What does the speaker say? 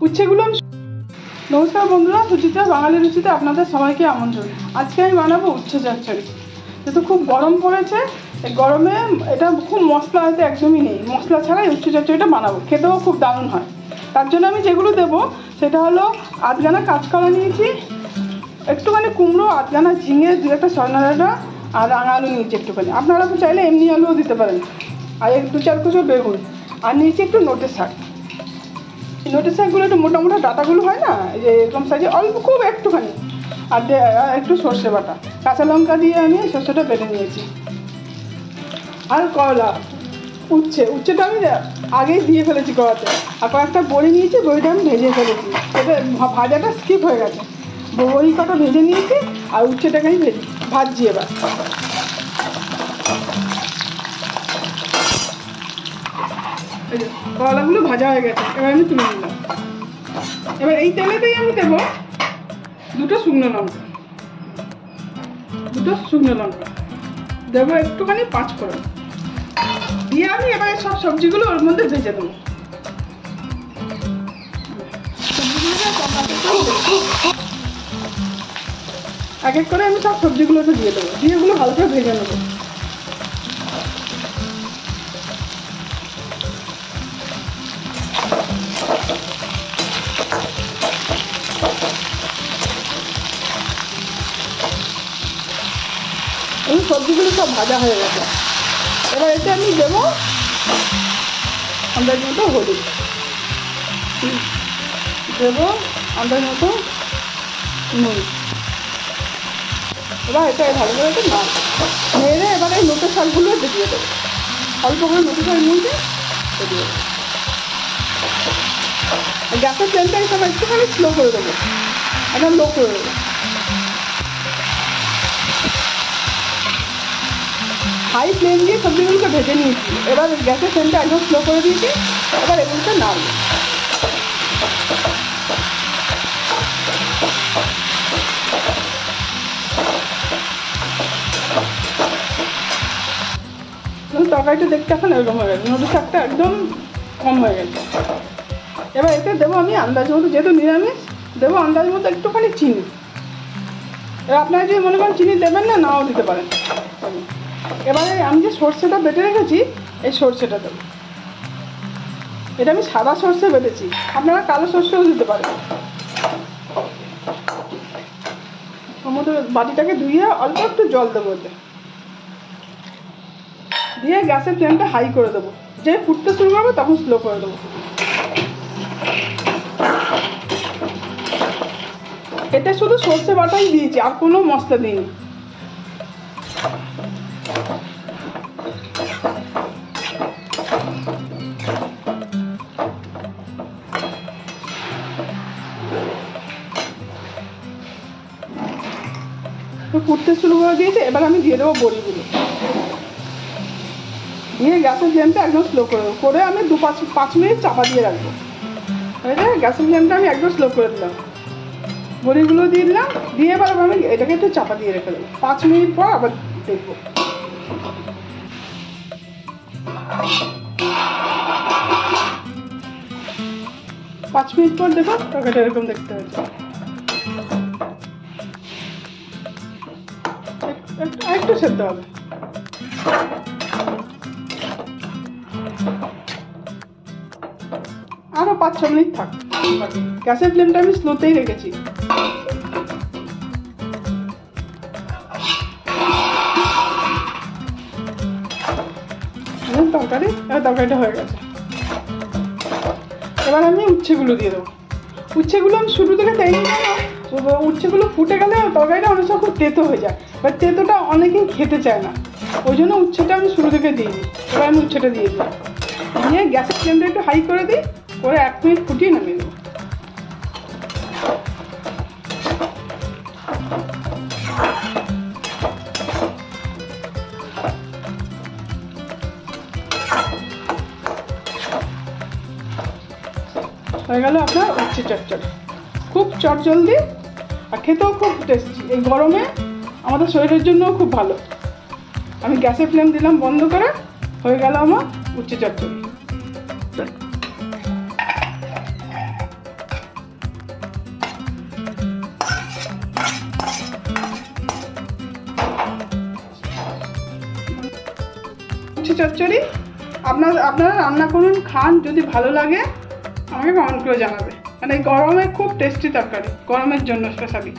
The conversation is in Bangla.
উচ্ছেগুলো নমস্কার বন্ধুরা, সুচিত্রা বাঙালি রুচিতে আপনাদের সবাইকে আমন্ত্রণ। আজকে আমি বানাবো উচ্ছে চচ্চড়ি। যেহেতু খুব গরম পড়েছে, এই গরমে এটা খুব মশলা হয়তো একদমই নেই, মশলা ছাড়াই উচ্ছে চচ্চড়িটা বানাবো, খেতেও খুব দারুণ হয়। তার জন্য আমি যেগুলো দেবো সেটা হলো আধখানা কাঁচকলা নিয়েছি, একটুখানি কুমড়ো, আধখানা ঝিঙে, দু একটা সজনা ডাঁটা আর রাঙা আলু নিয়েছি একটুখানি। আপনারা তো চাইলে এমনি আলুও দিতে পারেন। আর দু চার কুচো বেগুন, আর নিয়েছি একটু নোটে শাক। নোটে শাকগুলো একটু মোটা মোটা ডাঁটাগুলো হয় না, এই যে এরকম সাইজে অল্প, খুব একটুখানি। আর একটু সর্ষে বাটা, কাঁচা লঙ্কা দিয়ে আমি সর্ষেটা বেটে নিয়েছি। আর করলা, উচ্ছেটা আমি আগেই দিয়ে ফেলেছি কড়াতে। আর কয়েকটা বড়ি নিয়েছি, বড়িটা আমি ভেজে ফেলেছি। এটা ভাজাটা স্কিপ হয়ে গেছে। বড়ি কটা ভেজে নিয়েছি আর উচ্ছেটাকে আমি ভাজছি। এবার করলাগুলো ভাজা হয়ে গেছে, এবার আমি তুলে নিলাম। এবার এই তেলেতেই আমি দেবো দুটো শুকনো লঙ্কা দেবো, একটুখানি পাঁচফোড়ন দিয়ে আমি এবার সব সবজিগুলো ওর মধ্যে ভেজে দেবো। এক এক করে আমি সব সবজিগুলোকে দিয়ে দেবো, দিয়ে এগুলো ভালো করে ভেজে নেবো। এই সবজিগুলো সব ভাজা হয়ে গেছে। এবার এতে আমি দেবো আন্দাজ মতো হলুদ, দেবো আন্দাজ মতো নুন। এবার এটা ভালো করে একটু নেড়ে এবার এই নোটে শাকগুলো একটু দিয়ে দেবো, অল্প করে নোটে শাক নুন দিয়ে দিয়ে দেবো। গ্যাসের ফ্লেমটা এই সময় একটুখানি স্লো করে দেবো, একদম লো করে দেবো। হাই ফ্লেম দিয়ে সবজিগুলোকে ভেজে নিয়েছি, এবার গ্যাসের ফ্লেমটা একদম স্লো করে দিয়েছি। এবার এগুলোকে নাড়বো। তরকারিটা দেখতে এখন এরকম হয়ে গেছে, নোটে শাকটা একদম কম হয়ে গেছে। এবার এতে দেবো আমি আন্দাজ মতো, যেহেতু নিরামিষ, দেবো আন্দাজ মতো একটুখানি চিনি। এবার আপনারা যদি মনে করেন চিনি দেবেন না, নাও দিতে পারেন। এবারে আমি যে সর্ষেটা বেটে রেখেছি, এই সর্ষেটা দেবো। এটা আমি সাদা সর্ষে বেটেছি, আপনারা কালো সর্ষেও দিতে পারেন। সমুদ্র বাটিটাকে ধুয়ে অল্প একটু জল দেবো এতে, দিয়ে গ্যাসের ফ্লেমটা হাই করে দেবো। যে ফুটতে শুরু করবো তখন স্লো করে দেবো। এতে শুধু সর্ষে বাটাই দিয়েছি, আর কোনো মশলা দিইনি। ফুটতে শুরু করে দিয়েছে, এবার আমি দিয়ে দেবো বড়িগুলো, দিয়ে গ্যাসের ফ্লেমটা একদম স্লো করে আমি 5 মিনিট চাপা দিয়ে রাখবো। গ্যাসের ফ্লেমটা আমি একদম স্লো করে দিলাম, বড়িগুলো দিয়ে দিলাম, দিয়ে এবার আমি এটাকে একটু চাপা দিয়ে রেখে দেবো। 5 মিনিট পর আবার দেখবো। পাঁচ মিনিট পর দেখো তরকারিটা এরকম দেখতে হয়েছে। একটু সেদ্ধ হবে। আরো 5-6 মিনিট থাক। গ্যাসের ফ্লেমটা আমি স্লোতেই রেখেছি। তরকারিটা হয়ে গেছে। এবার আমি উচ্ছেগুলো দিয়ে দেবো। উচ্ছেগুলো আমি শুরু থেকে দেয়নি, উচ্ছেগুলো ফুটে গেলে তরকারিটা অনেক সময় খুব তেতো হয়ে যায়, বা তেতোটা অনেকেই খেতে চায় না, ওই জন্য উচ্ছেটা আমি শুরু থেকে দিইনি। এবার আমি উচ্ছেটা দিয়ে দিই, দিয়ে গ্যাসের ফ্লেমটা একটু হাই করে দিই, করে 1 মিনিট ফুটিয়ে নামিয়ে দেবো। হয়ে গেল আপনার উচ্ছে চচ্চড়ি, খুব চটজলদি আর খেতেও খুব টেস্টি। এই গরমে আমাদের শরীরের জন্যও খুব ভালো। আমি গ্যাসের ফ্লেম দিলাম বন্ধ করে, হয়ে গেল আমার উচ্ছে চচ্চড়ি। উচ্ছে চচ্চড়ি। আপনারা রান্না করুন, খান, যদি ভালো লাগে আমাকে কমেন্ট করে জানাবে। মানে এই গরমে খুব টেস্টি তরকারি, গরমের জন্য স্পেশালি।